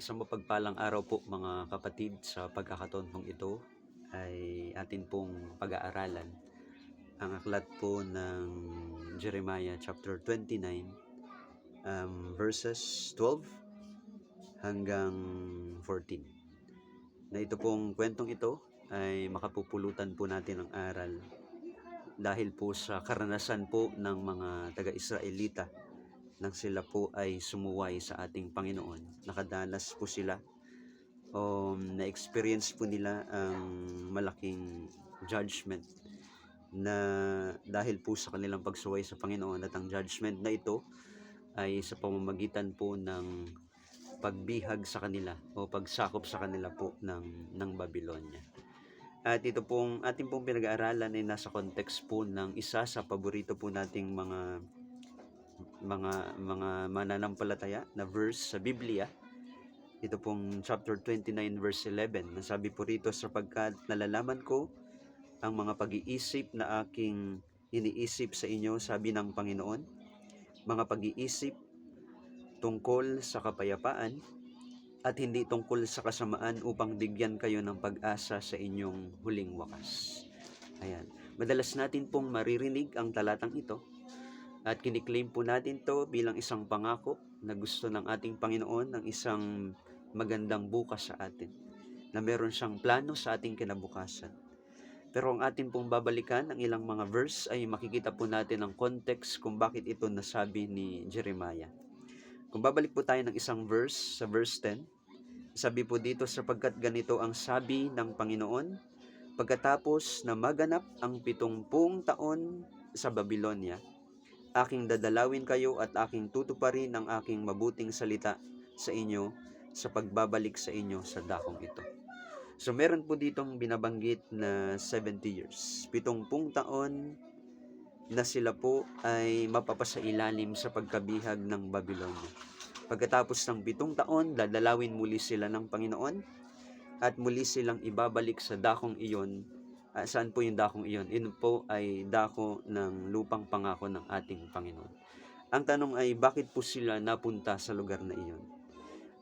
Isang mapagpalang araw po mga kapatid. Sa pagkakataon pong ito ay atin pong pag-aaralan ang aklat po ng Jeremiah chapter 29, verses 12 hanggang 14. Na ito pong kwentong ito ay makapupulutan po natin ang aral dahil po sa karanasan po ng mga taga-Israelita nang sila po ay sumuway sa ating Panginoon. Nakadanas po sila na-experience po nila ang malaking judgment na dahil po sa kanilang pagsuway sa Panginoon, at ang judgment na ito ay sa pamamagitan po ng pagbihag sa kanila o pagsakop sa kanila po ng Babylonia. At ito pong ating pong pinag-aaralan ay nasa context po ng isa sa paborito po nating mga mananampalataya na verse sa Biblia. Ito pong chapter 29 verse 11. Nasabi po rito, sapagkat nalalaman ko ang mga pag-iisip na aking iniisip sa inyo, sabi ng Panginoon, mga pag-iisip tungkol sa kapayapaan at hindi tungkol sa kasamaan, upang bigyan kayo ng pag-asa sa inyong huling wakas. Ayan. Madalas natin pong maririnig ang talatang ito at kiniklaim po natin to bilang isang pangako na gusto ng ating Panginoon ng isang magandang bukas sa atin, na meron siyang plano sa ating kinabukasan. Pero ang atin pong babalikan, ang ilang mga verse, ay makikita po natin ang context kung bakit ito nasabi ni Jeremiah. Kung babalik po tayo ng isang verse, sa verse 10, sabi po dito, sapagkat ganito ang sabi ng Panginoon, pagkatapos na maganap ang 70 taon sa Babylonia, aking dadalawin kayo at aking tutuparin ang aking mabuting salita sa inyo sa pagbabalik sa inyo sa dakong ito. So meron po ditong binabanggit na 70 years. 70 taon na sila po ay mapapasailalim sa pagkabihag ng Babylonia. Pagkatapos ng 7 taon, dadalawin muli sila ng Panginoon at muli silang ibabalik sa dakong iyon. Saan po yung dakong iyon? Yun po ay dako ng lupang pangako ng ating Panginoon. Ang tanong ay, bakit po sila napunta sa lugar na iyon?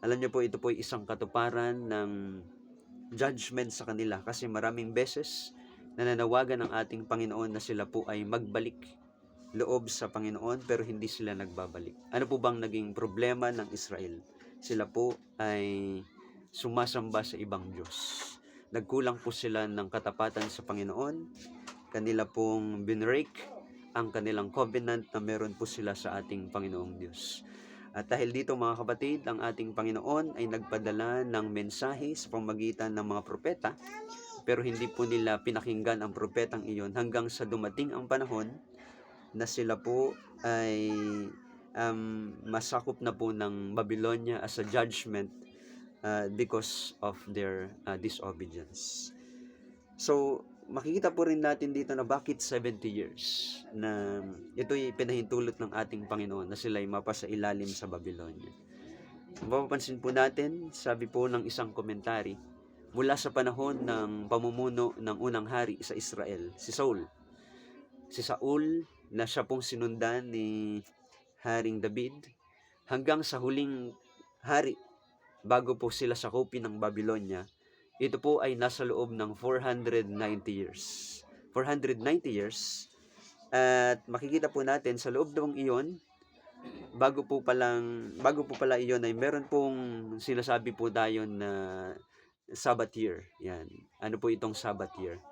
Alam niyo po, ito po ay isang katuparan ng judgment sa kanila, kasi maraming beses nananawagan ng ating Panginoon na sila po ay magbalik loob sa Panginoon, pero hindi sila nagbabalik. Ano po bang naging problema ng Israel? Sila po ay sumasamba sa ibang Diyos. Nagkulang po sila ng katapatan sa Panginoon. Kanila pong binrake ang kanilang covenant na meron po sila sa ating Panginoong Diyos. At dahil dito mga kapatid, ang ating Panginoon ay nagpadala ng mensahe sa pamamagitan ng mga propeta, pero hindi po nila pinakinggan ang propetang iyon hanggang sa dumating ang panahon na sila po ay masakop na po ng Babylonia as a judgment because of their disobedience. So, makikita po rin natin dito na bakit 70 years na ito'y pinahintulot ng ating Panginoon na sila'y mapasailalim sa Babylonia. Mapapansin po natin, sabi po ng isang komentary, mula sa panahon ng pamumuno ng unang hari sa Israel, si Saul. Si Saul na siya pong sinundan ni Haring David hanggang sa huling hari bago po sila sakupin ng Babylonia, ito po ay nasa loob ng 490 years. 490 years. At makikita po natin sa loob ng iyon, bago po pala iyon ay meron pong sinasabi po tayo na Sabbath year. Yan. Ano po itong Sabbath year?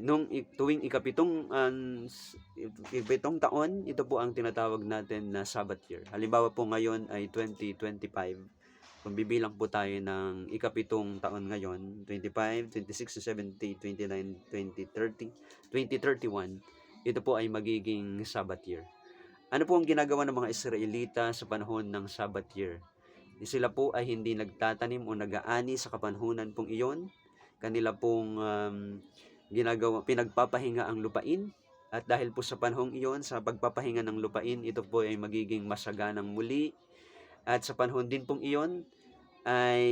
Nung tuwing ikapitong taon, ito po ang tinatawag natin na Sabbath year. Halimbawa po ngayon ay 2025. Kung bibilang po tayo ng ikapitong taon ngayon, 25, 26, 27, 29, 20, 30, 2031, ito po ay magiging Sabbath year. Ano po ang ginagawa ng mga Israelita sa panahon ng Sabbath year? Sila po ay hindi nagtatanim o nag-aani sa kapanhunan pong iyon. Kanila pong pinagpapahinga ang lupain. At dahil po sa panahong iyon, sa pagpapahinga ng lupain, ito po ay magiging masaganang muli. At sa panahon din pong iyon, ay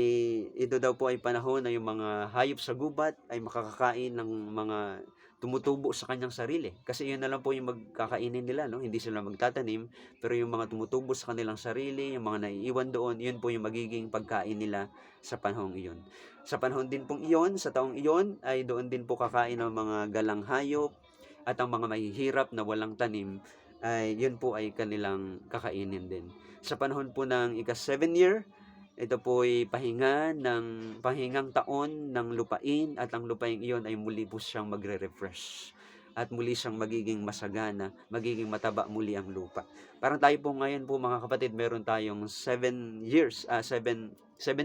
ito daw po ay panahon na yung mga hayop sa gubat ay makakakain ng mga tumutubo sa kanyang sarili. Kasi yun na lang po yung magkakainin nila, no? Hindi sila magtatanim, pero yung mga tumutubo sa kanilang sarili, yung mga naiiwan doon, yun po yung magiging pagkain nila sa panahong iyon. Sa panahon din pong iyon, sa taong iyon, ay doon din po kakain ng mga galang hayop, at ang mga mahihirap na walang tanim, ay yun po ay kanilang kakainin din. Sa panahon po ng ika-7 year, ito po ay pahingang taon ng lupain, at ang lupain iyon ay muli po siyang magre-refresh. At muli siyang magiging masagana, magiging mataba muli ang lupa. Parang tayo po ngayon po mga kapatid, meron tayong 7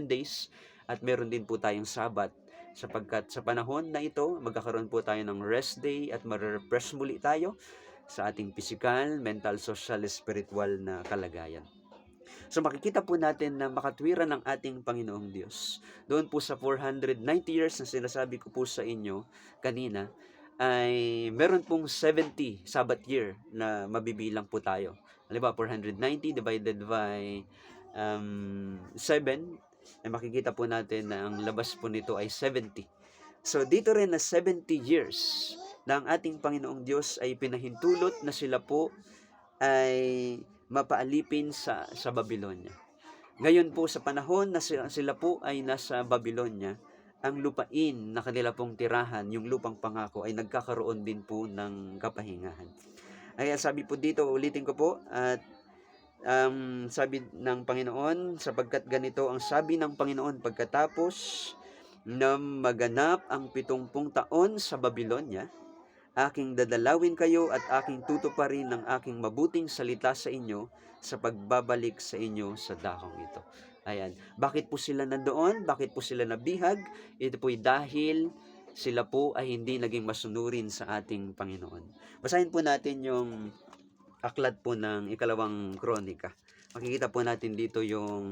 days, at meron din po tayong Sabat. Sapagkat sa panahon na ito, magkakaroon po tayo ng rest day at magre-refresh muli tayo sa ating physical, mental, social, spiritual na kalagayan. So makikita po natin na makatwiran ng ating Panginoong Diyos. Doon po sa 490 years na sinasabi ko po sa inyo kanina, ay meron pong 70 Sabbath year na mabibilang po tayo. Halimbawa, 490 divided by 7, ay makikita po natin na ang labas po nito ay 70. So dito rin na 70 years na ang ating Panginoong Diyos ay pinahintulot na sila po ay mapaalipin sa Babylonia. Ngayon po sa panahon na sila po ay nasa Babylonia, ang lupain na kanila pong tirahan, yung lupang pangako, ay nagkakaroon din po ng kapahingahan. Ay sabi po dito, ulitin ko po, at sabi ng Panginoon, sapagkat ganito ang sabi ng Panginoon, pagkatapos na maganap ang 70 taon sa Babylonia, aking dadalawin kayo at aking tutuparin ng aking mabuting salita sa inyo sa pagbabalik sa inyo sa dakong ito. Ayan. Bakit po sila nandoon? Bakit po sila nabihag? Ito po'y dahil sila po ay hindi naging masunurin sa ating Panginoon. Basahin po natin yung aklat po ng ikalawang kronika. Makikita po natin dito yung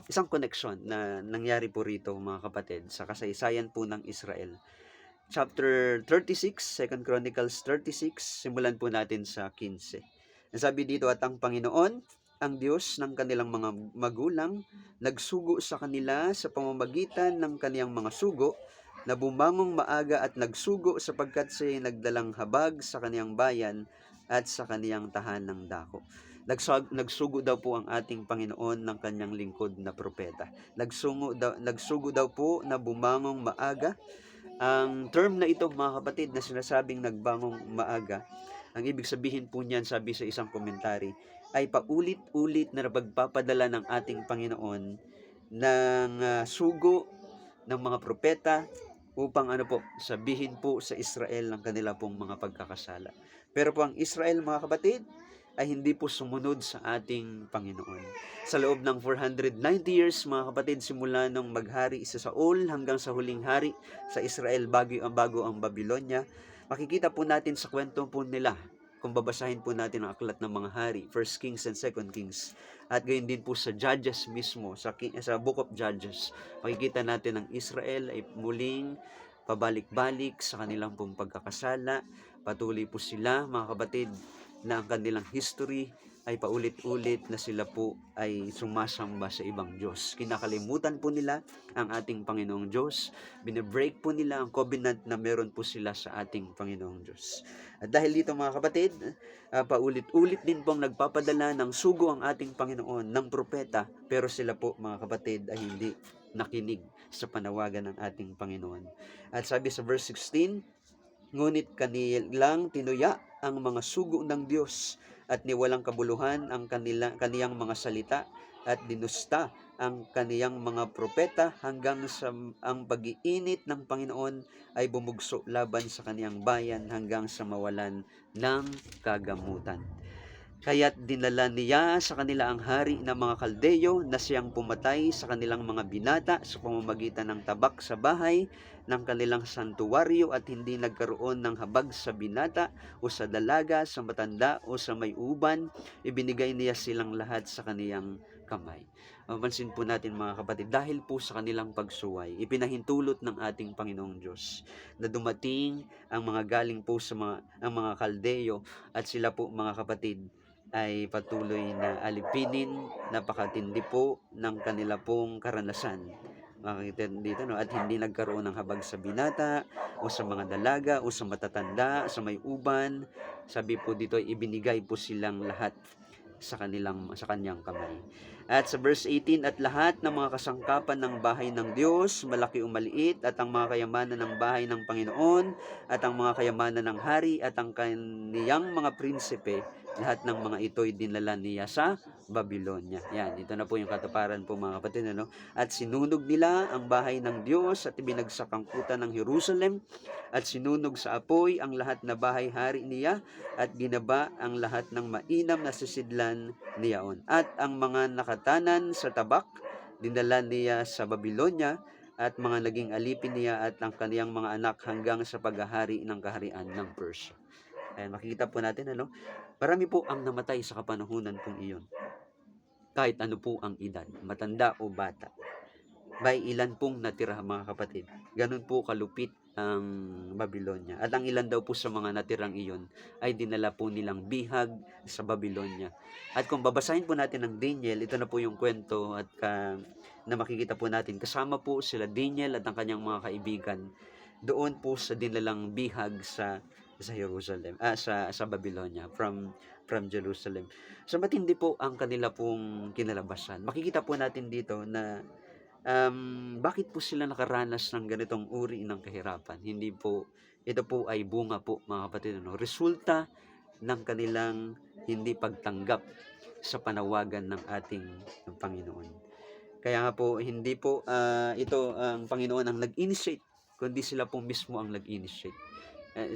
isang connection na nangyari po rito mga kapatid sa kasaysayan po ng Israel. Chapter 36, 2 Chronicles 36, simulan po natin sa 15. Sabi dito, at ang Panginoon, ang Diyos ng kanilang mga magulang, nagsugo sa kanila sa pamamagitan ng kaniyang mga sugo, na bumangong maaga at nagsugo sapagkat siya'y nagdalang habag sa kaniyang bayan at sa kaniyang tahanang dako. Nagsugo daw po ang ating Panginoon ng kanyang lingkod na propeta. Nagsugo daw po na bumangong maaga. Ang term na ito mga kapatid na sinasabing nagbangong maaga, ang ibig sabihin po niyan, sabi sa isang komentary, ay paulit-ulit na pagpapadala ng ating Panginoon ng sugo ng mga propeta upang sabihin po sa Israel ng kanila pong mga pagkakasala. Pero po ang Israel mga kapatid ay hindi po sumunod sa ating Panginoon. Sa loob ng 490 years, mga kapatid, simula nung maghari si Saul hanggang sa huling hari sa Israel bago ang Babylonia, makikita po natin sa kwento po nila, kung babasahin po natin ang aklat ng mga hari, 1 Kings and 2 Kings, at gayon din po sa Judges mismo, sa Book of Judges, makikita natin ang Israel ay muling pabalik-balik sa kanilang pong pagkakasala. Patuloy po sila, mga kapatid, na ang kanilang history ay paulit-ulit na sila po ay sumasamba sa ibang Diyos. Kinakalimutan po nila ang ating Panginoong Diyos. Binibreak po nila ang covenant na meron po sila sa ating Panginoong Diyos. At dahil dito mga kapatid, paulit-ulit din pong nagpapadala ng sugo ang ating Panginoon ng propeta, pero sila po mga kapatid ay hindi nakinig sa panawagan ng ating Panginoon. At sabi sa verse 16, ngunit kanilang tinuya ang mga sugo ng Diyos at niwalang kabuluhan ang kaniyang mga salita at dinusta ang kaniyang mga propeta hanggang sa ang pag-iinit ng Panginoon ay bumugso laban sa kaniyang bayan hanggang sa mawalan ng kagamutan. Kaya't dinala niya sa kanila ang hari ng mga Kaldeyo na siyang pumatay sa kanilang mga binata sa pamamagitan ng tabak sa bahay ng kanilang santuwaryo at hindi nagkaroon ng habag sa binata o sa dalaga, sa matanda o sa may uban. Ibinigay niya silang lahat sa kaniyang kamay. Mapansin po natin mga kapatid, dahil po sa kanilang pagsuway, ipinahintulot ng ating Panginoong Diyos na dumating ang mga galing po sa ang mga Kaldeyo at sila po mga kapatid ay patuloy na alipinin, napakatindi po ng kanila pong karanasan. Makikita dito, no? At hindi nagkaroon ng habag sa binata, o sa mga dalaga, o sa matatanda, sa may uban. Sabi po dito, ibinigay po silang lahat sa kanyang kamay. At sa verse 18, at lahat ng mga kasangkapan ng bahay ng Diyos, malaki o maliit, at ang mga kayamanan ng bahay ng Panginoon, at ang mga kayamanan ng hari, at ang kaniyang mga prinsipe, lahat ng mga ito'y dinala niya sa Babylonia. Yan, ito na po yung katuparan po mga kapatid. Ano? At sinunog nila ang bahay ng Diyos at ibinagsak ang kuta ng Jerusalem at sinunog sa apoy ang lahat na bahay-hari niya at ginaba ang lahat ng mainam na sisidlan niyaon. At ang mga nakatanan sa tabak, dinala niya sa Babylonia at mga naging alipin niya at ang kaniyang mga anak hanggang sa paghahari ng kaharian ng Persia. Ayan, makikita po natin, ano? Marami po ang namatay sa kapanahunan pong iyon. Kahit ano po ang edad, matanda o bata. May ilan pong natira mga kapatid. Ganun po kalupit ang Babylonia. At ang ilan daw po sa mga natirang iyon ay dinala po nilang bihag sa Babylonia. At kung babasahin po natin ang Daniel, ito na po yung kwento at na makikita po natin. Kasama po sila Daniel at ang kanyang mga kaibigan doon po sa dinalang bihag sa Jerusalem, sa Babylonia from Jerusalem. So matindi po ang kanila pong kinalabasan. Makikita po natin dito na bakit po sila nakaranas ng ganitong uri ng kahirapan? Hindi po, ito po ay bunga po mga kapatid, ano? Resulta ng kanilang hindi pagtanggap sa panawagan ng ating Panginoon. Kaya nga po, hindi po ito ang Panginoon ang nag-initiate, kundi sila po mismo ang nag-initiate.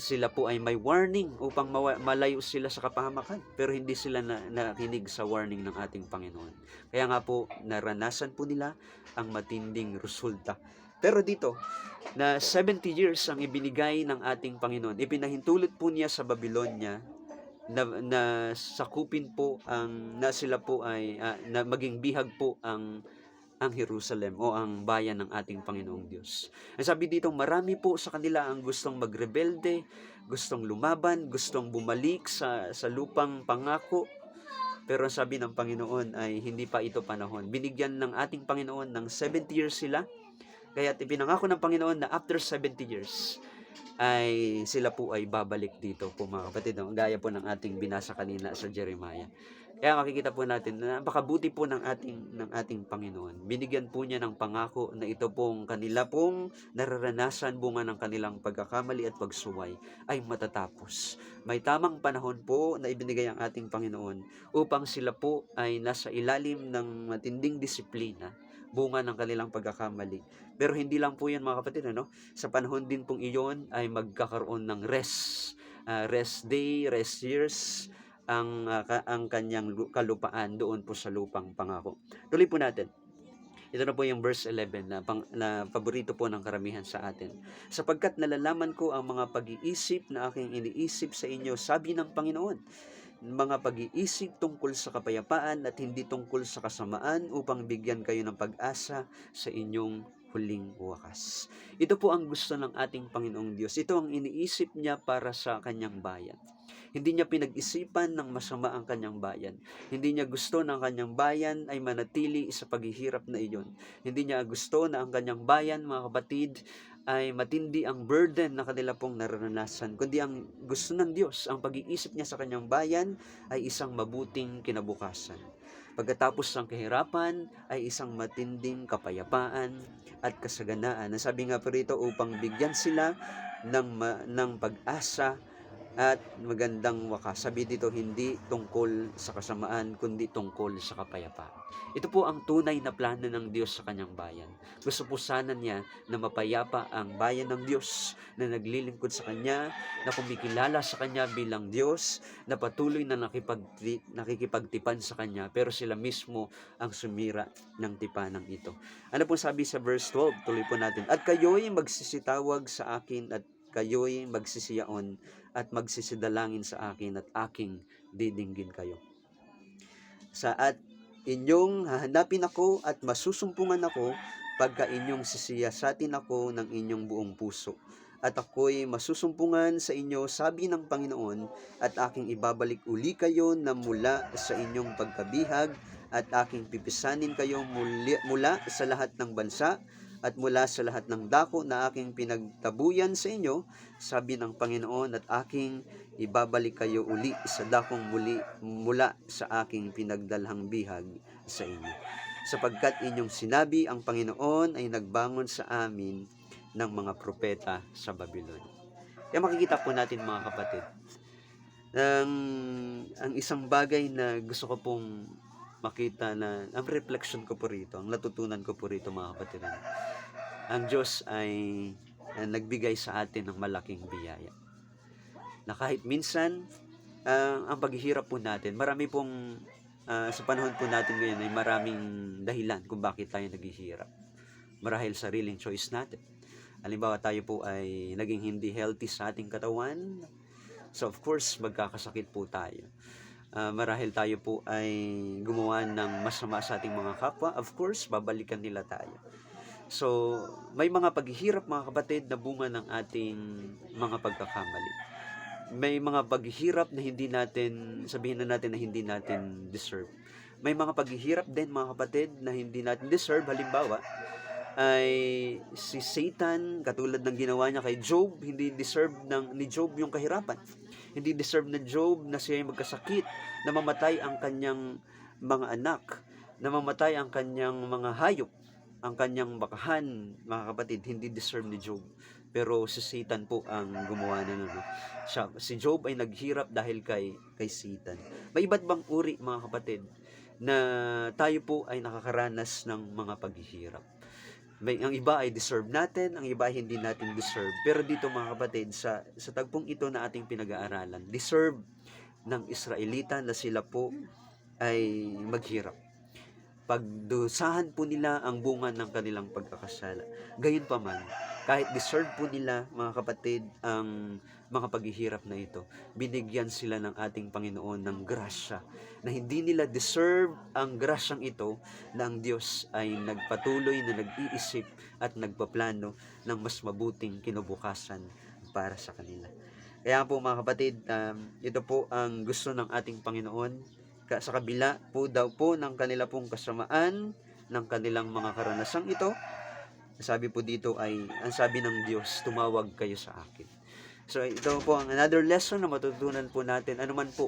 Sila po ay may warning upang malayo sila sa kapahamakan, pero hindi sila nakinig sa warning ng ating Panginoon. Kaya nga po, naranasan po nila ang matinding resulta. Pero dito, na 70 years ang ibinigay ng ating Panginoon, ipinahintulot po niya sa Babylonia na sakupin po na sila po ay na maging bihag po ang Jerusalem o ang bayan ng ating Panginoong Diyos. Ang sabi dito, marami po sa kanila ang gustong magrebelde, gustong lumaban, gustong bumalik sa lupang pangako. Pero ang sabi ng Panginoon ay hindi pa ito panahon. Binigyan ng ating Panginoon ng 70 years sila. Kaya ipinangako ng Panginoon na after 70 years ay sila po ay babalik dito po mga kapatid. Gaya po ng ating binasa kanina sa Jeremiah. Kaya makikita po natin na napakabuti po ng ating Panginoon. Binigyan po niya ng pangako na ito pong kanila pong nararanasan bunga ng kanilang pagkakamali at pagsuway ay matatapos. May tamang panahon po na ibinigay ang ating Panginoon upang sila po ay nasa ilalim ng matinding disiplina bunga ng kanilang pagkakamali. Pero hindi lang po yan mga kapatid, ano? Sa panahon din pong iyon ay magkakaroon ng rest day, rest years, ang kanyang kalupaan doon po sa lupang pangako. Tuloy po natin. Ito na po yung verse 11 na paborito po ng karamihan sa atin. Sapagkat nalalaman ko ang mga pag-iisip na aking iniisip sa inyo, sabi ng Panginoon, mga pag-iisip tungkol sa kapayapaan at hindi tungkol sa kasamaan upang bigyan kayo ng pag-asa sa inyong huling wakas. Ito po ang gusto ng ating Panginoong Diyos. Ito ang iniisip niya para sa kanyang bayan. Hindi niya pinag-isipan ng masama ang kanyang bayan. Hindi niya gusto na ang kanyang bayan ay manatili sa paghihirap na iyon. Hindi niya gusto na ang kanyang bayan, mga kapatid, ay matindi ang burden na kanila pong nararanasan. Kundi ang gusto ng Diyos, ang pag-iisip niya sa kanyang bayan ay isang mabuting kinabukasan. Pagkatapos ng kahirapan ay isang matinding kapayapaan at kasaganaan. Sabi nga po rito, upang bigyan sila ng pag-asa at magandang wakas. Sabi dito, hindi tungkol sa kasamaan, kundi tungkol sa kapayapaan. Ito po ang tunay na plano ng Diyos sa kanyang bayan. Gusto po sana niya na mapayapa ang bayan ng Diyos, na naglilingkod sa Kanya, na kumikilala sa Kanya bilang Diyos, na patuloy na nakikipagtipan sa Kanya, pero sila mismo ang sumira ng tipanang ito. Ano po sabi sa verse 12? Tuloy po natin. At kayo'y magsisitawag sa akin at kayo'y magsisiyaon at magsisidalangin sa akin at aking didinggin kayo. At inyong hahanapin ako at masusumpungan ako pagka inyong sisiyasatin ako ng inyong buong puso. At ako'y masusumpungan sa inyo, sabi ng Panginoon, at aking ibabalik uli kayo na mula sa inyong pagkabihag at aking pipisanin kayo mula sa lahat ng bansa at mula sa lahat ng dako na aking pinagtabuyan sa inyo, sabi ng Panginoon, at aking ibabalik kayo uli sa dakong muli mula sa aking pinagdalhang bihag sa inyo. Sapagkat inyong sinabi, ang Panginoon ay nagbangon sa amin ng mga propeta sa Babylon. Kaya makikita po natin mga kapatid, ang isang bagay na gusto ko pong makita na ang reflection ko po rito, ang natutunan ko po rito mga kapatid, ang Diyos ay nagbigay sa atin ng malaking biyaya. Na kahit minsan, ang paghihirap po natin, marami pong, sa panahon po natin ngayon ay maraming dahilan kung bakit tayo naghihirap. Marahil sariling choice natin. Halimbawa tayo po ay naging hindi healthy sa ating katawan, so of course magkakasakit po tayo. Marahil tayo po ay gumawa ng masama sa ating mga kapwa, of course babalikan nila tayo. So may mga paghihirap mga kapatid na bunga ng ating mga pagkakamali. May mga paghihirap na hindi natin, sabihin na natin na hindi natin deserve. May mga paghihirap din mga kapatid na hindi natin deserve. Halimbawa ay si Satan, katulad ng ginawa niya kay Job, hindi deserve ni Job yung kahirapan. Hindi deserve na Job na siya ay magkasakit, na mamatay ang kanyang mga anak, na mamatay ang kanyang mga hayop, ang kanyang bakahan, mga kapatid. Hindi deserve ni Job. Pero si Satan po ang gumawa na nun. Si Job ay naghirap dahil kay Satan. May iba't bang uri mga kapatid na tayo po ay nakakaranas ng mga paghihirap. Ang iba ay deserve natin, ang iba ay hindi natin deserve. Pero dito mga kapatid, sa tagpong ito na ating pinag-aaralan, deserve ng Israelita na sila po ay maghirap. Pagdusahan po nila ang bunga ng kanilang pagkakasala. Gayunpaman, kahit deserve po nila mga kapatid ang mga paghihirap na ito, binigyan sila ng ating Panginoon ng grasya, na hindi nila deserve ang grasyang ito, na ang Diyos ay nagpatuloy na nag-iisip at nagpaplano ng mas mabuting kinabukasan para sa kanila. Kaya po mga kapatid, ito po ang gusto ng ating Panginoon. Sa kabila po daw po ng kanila pong kasamaan, ng kanilang mga karanasang ito, sabi po dito ay, ang sabi ng Diyos, tumawag kayo sa akin. So ito po ang another lesson na matutunan po natin, anuman po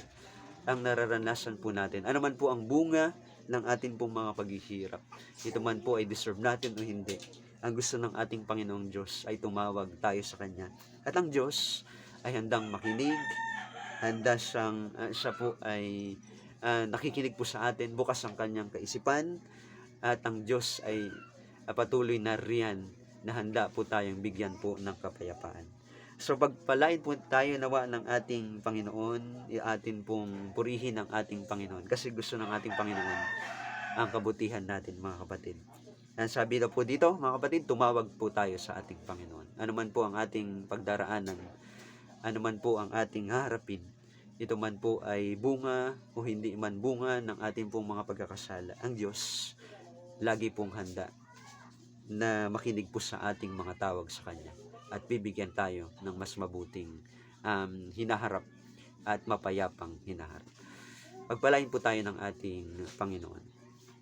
ang nararanasan po natin, anuman po ang bunga ng ating pong mga paghihirap, ito man po ay deserve natin o hindi, ang gusto ng ating Panginoong Diyos ay tumawag tayo sa Kanya. At ang Diyos ay handang makinig, handa siya po ay nakikinig po sa atin, bukas ang kanyang kaisipan, at ang Diyos ay patuloy na riyan na handa po tayong bigyan po ng kapayapaan. So pagpalain po tayo nawa ng ating Panginoon, atin pong purihin ang ating Panginoon, kasi gusto ng ating Panginoon ang kabutihan natin mga kapatid. Ang sabi daw po dito mga kapatid, tumawag po tayo sa ating Panginoon. Ano man po ang ating pagdaraanan, ano man po ang ating haharapin, ito man po ay bunga o hindi man bunga ng ating pong mga pagkakasala, ang Diyos lagi pong handa na makinig po sa ating mga tawag sa Kanya at bibigyan tayo ng mas mabuting hinaharap at mapayapang hinaharap. Pagpalain po tayo ng ating Panginoon.